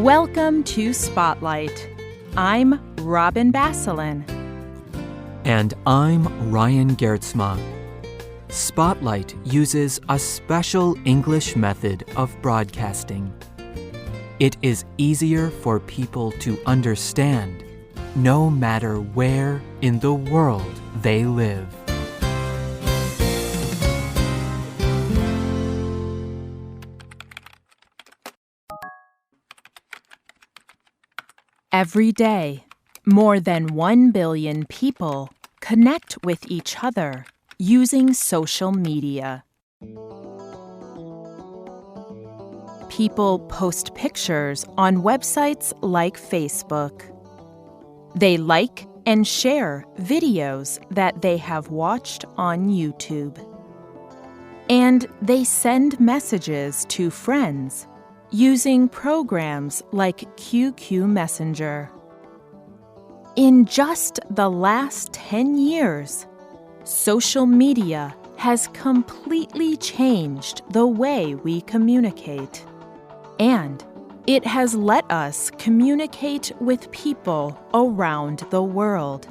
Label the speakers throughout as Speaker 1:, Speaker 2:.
Speaker 1: Welcome to Spotlight. I'm Robin Basselin.
Speaker 2: And I'm Ryan Gertzma. Spotlight uses a special English method of broadcasting. It is easier for people to understand, no matter where in the world they live.
Speaker 1: Every day, more than 1 billion people connect with each other using social media. People post pictures on websites like Facebook. They like and share videos that they have watched on YouTube. And they send messages to friends using programs like QQ Messenger. In just the last 10 years, social media has completely changed the way we communicate. And it has let us communicate with people around the world.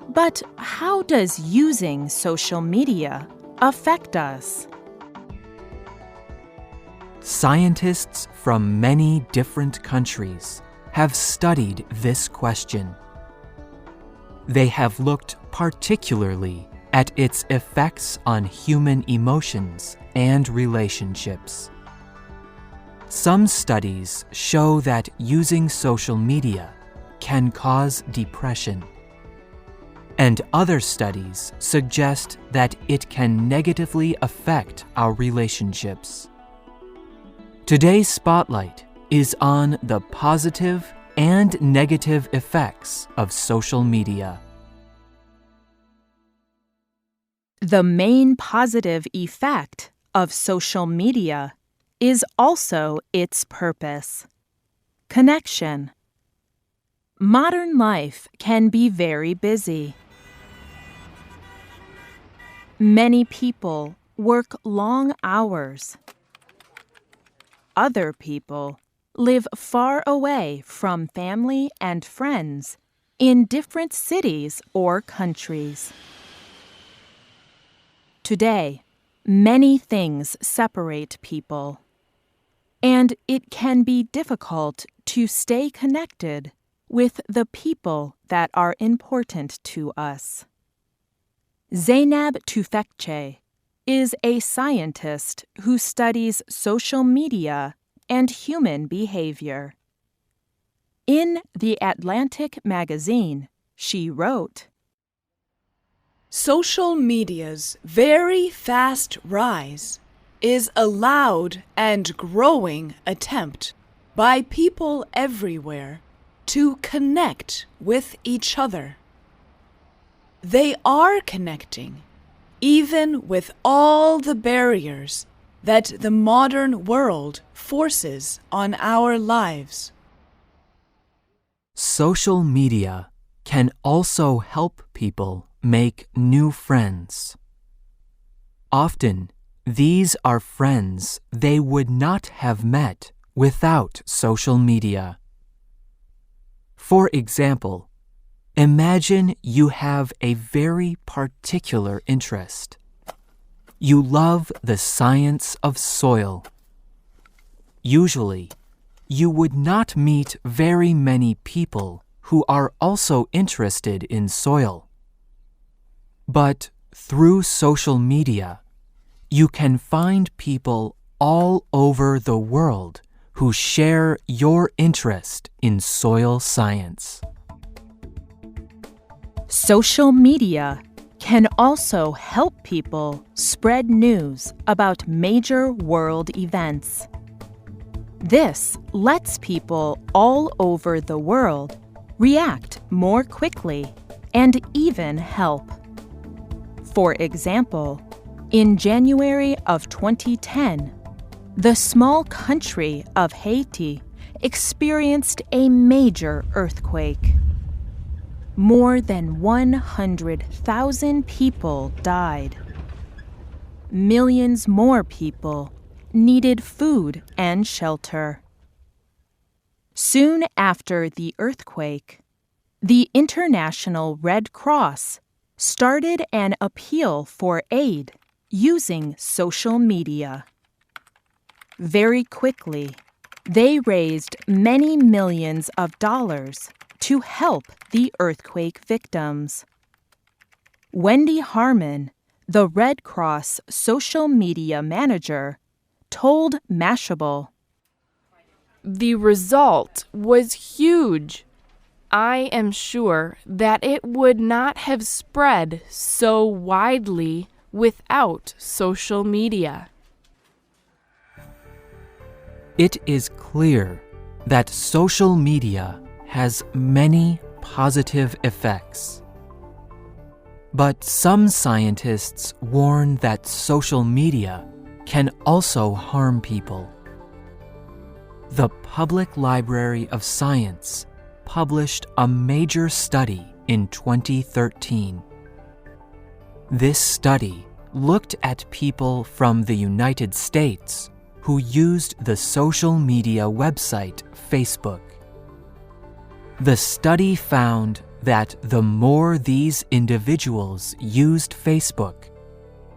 Speaker 1: But how does using social media affect us?
Speaker 2: Scientists from many different countries have studied this question. They have looked particularly at its effects on human emotions and relationships. Some studies show that using social media can cause depression, and other studies suggest that it can negatively affect our relationships. Today's Spotlight is on the positive and negative effects of social media.
Speaker 1: The main positive effect of social media is also its purpose: connection. Modern life can be very busy. Many people work long hours. Other people live far away from family and friends in different cities or countries. Today, many things separate people, and it can be difficult to stay connected with the people that are important to us. Zeynep Tufekci is a scientist who studies social media and human behavior. In The Atlantic magazine, she wrote,
Speaker 3: "Social media's very fast rise is a loud and growing attempt by people everywhere to connect with each other. They are connecting, even with all the barriers that the modern world forces on our lives."
Speaker 2: Social media can also help people make new friends. Often, these are friends they would not have met without social media. For example, imagine you have a very particular interest. You love the science of soil. Usually, you would not meet very many people who are also interested in soil. But through social media, you can find people all over the world who share your interest in soil science.
Speaker 1: Social media can also help people spread news about major world events. This lets people all over the world react more quickly and even help. For example, in January of 2010, the small country of Haiti experienced a major earthquake. More than 100,000 people died. Millions more people needed food and shelter. Soon after the earthquake, the International Red Cross started an appeal for aid using social media. Very quickly, they raised many millions of dollars to help the earthquake victims. Wendy Harmon, the Red Cross social media manager, told Mashable,
Speaker 4: "The result was huge. I am sure that it would not have spread so widely without social media."
Speaker 2: It is clear that social media has many positive effects. But some scientists warn that social media can also harm people. The Public Library of Science published a major study in 2013. This study looked at people from the United States who used the social media website Facebook. The study found that the more these individuals used Facebook,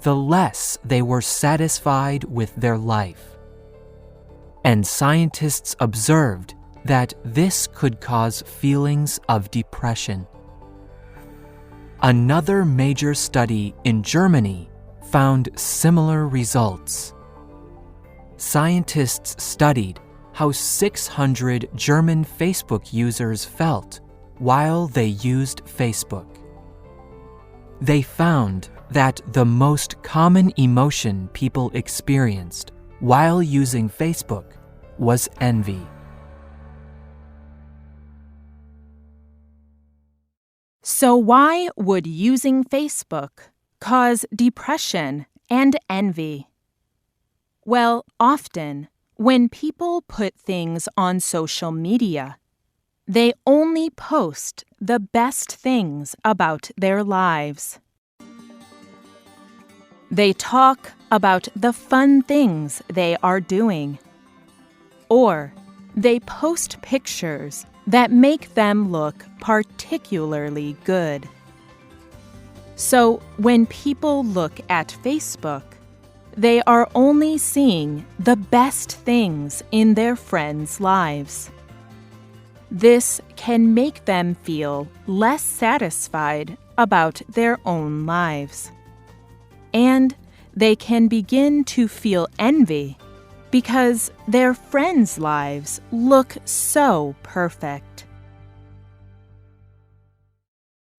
Speaker 2: the less they were satisfied with their life. And scientists observed that this could cause feelings of depression. Another major study in Germany found similar results. Scientists studied how 600 German Facebook users felt while they used Facebook. They found that the most common emotion people experienced while using Facebook was envy.
Speaker 1: So why would using Facebook cause depression and envy? Well, often, when people put things on social media, they only post the best things about their lives. They talk about the fun things they are doing. Or they post pictures that make them look particularly good. So when people look at Facebook, they are only seeing the best things in their friends' lives. This can make them feel less satisfied about their own lives. And they can begin to feel envy because their friends' lives look so perfect.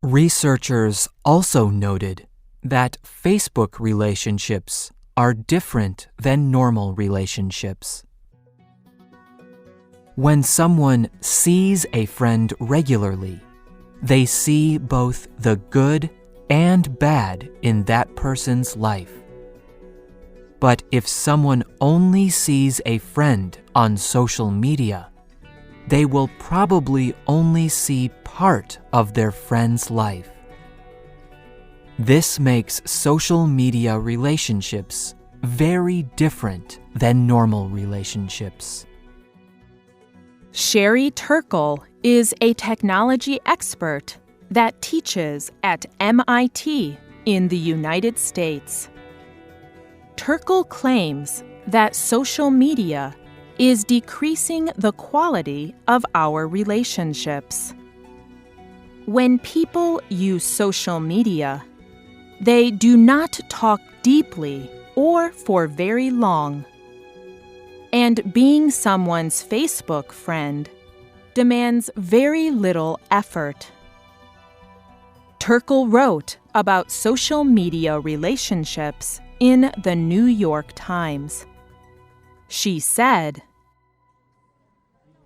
Speaker 2: Researchers also noted that Facebook relationships are different than normal relationships. When someone sees a friend regularly, they see both the good and bad in that person's life. But if someone only sees a friend on social media, they will probably only see part of their friend's life. This makes social media relationships very different than normal relationships.
Speaker 1: Sherry Turkle is a technology expert that teaches at MIT in the United States. Turkle claims that social media is decreasing the quality of our relationships. When people use social media, they do not talk deeply or for very long. And being someone's Facebook friend demands very little effort. Turkle wrote about social media relationships in the New York Times. She said,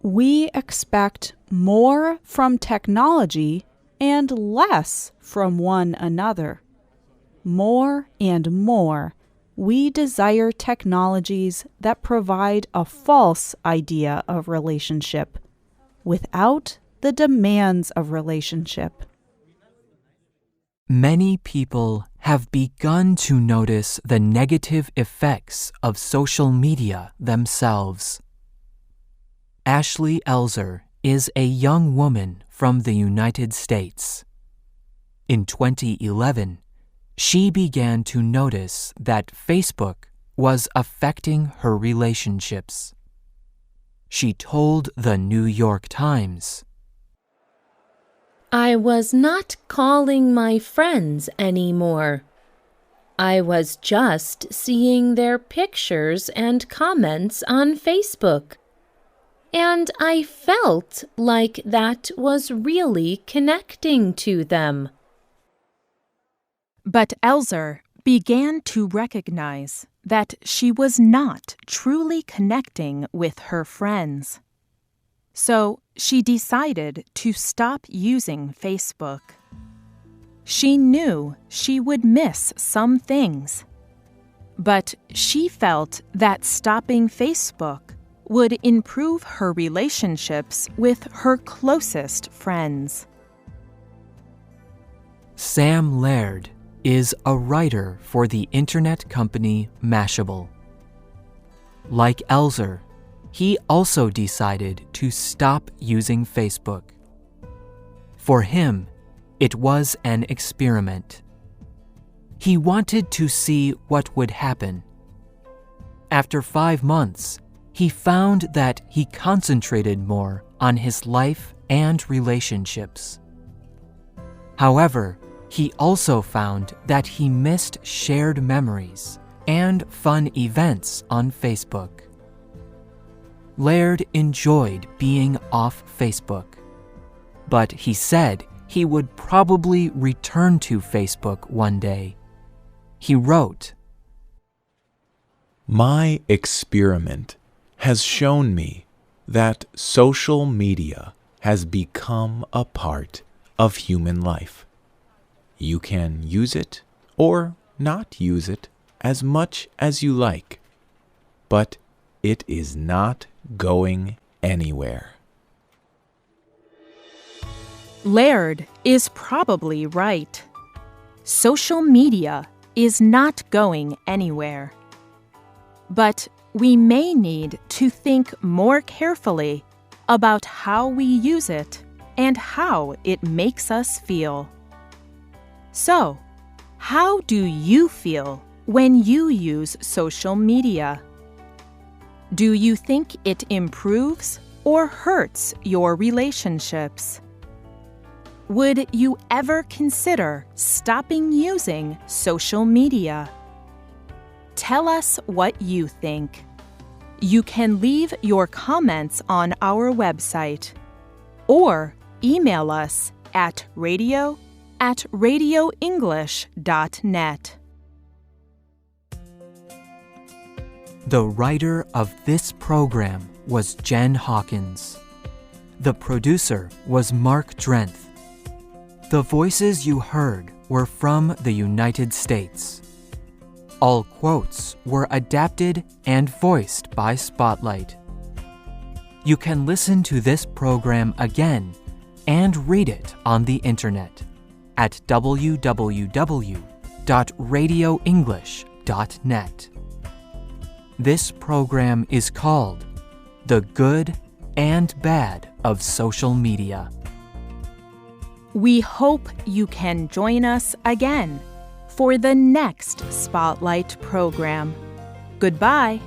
Speaker 3: "We expect more from technology and less from one another. More and more, we desire technologies that provide a false idea of relationship without the demands of relationship."
Speaker 2: Many people have begun to notice the negative effects of social media themselves. Ashley Elzer is a young woman from the United States. In 2011, she began to notice that Facebook was affecting her relationships. She told the New York Times,
Speaker 5: "I was not calling my friends anymore. I was just seeing their pictures and comments on Facebook. And I felt like that was really connecting to them."
Speaker 1: But Elzer began to recognize that she was not truly connecting with her friends. So she decided to stop using Facebook. She knew she would miss some things, but she felt that stopping Facebook would improve her relationships with her closest friends.
Speaker 2: Sam Laird is a writer for the internet company Mashable. Like Elzer, he also decided to stop using Facebook. For him, it was an experiment. He wanted to see what would happen. After 5 months, he found that he concentrated more on his life and relationships. However, he also found that he missed shared memories and fun events on Facebook. Laird enjoyed being off Facebook, but he said he would probably return to Facebook one day. He wrote,
Speaker 6: "My experiment has shown me that social media has become a part of human life. You can use it or not use it as much as you like, but it is not going anywhere."
Speaker 1: Laird is probably right. Social media is not going anywhere. But we may need to think more carefully about how we use it and how it makes us feel. So, how do you feel when you use social media? Do you think it improves or hurts your relationships? Would you ever consider stopping using social media? Tell us what you think. You can leave your comments on our website or email us at radio@radioenglish.net.
Speaker 2: The writer of this program was Jen Hawkins. The producer was Mark Drenth. The voices you heard were from the United States. All quotes were adapted and voiced by Spotlight. You can listen to this program again and read it on the internet at www.radioenglish.net. This program is called The Good and Bad of Social Media.
Speaker 1: We hope you can join us again for the next Spotlight program. Goodbye.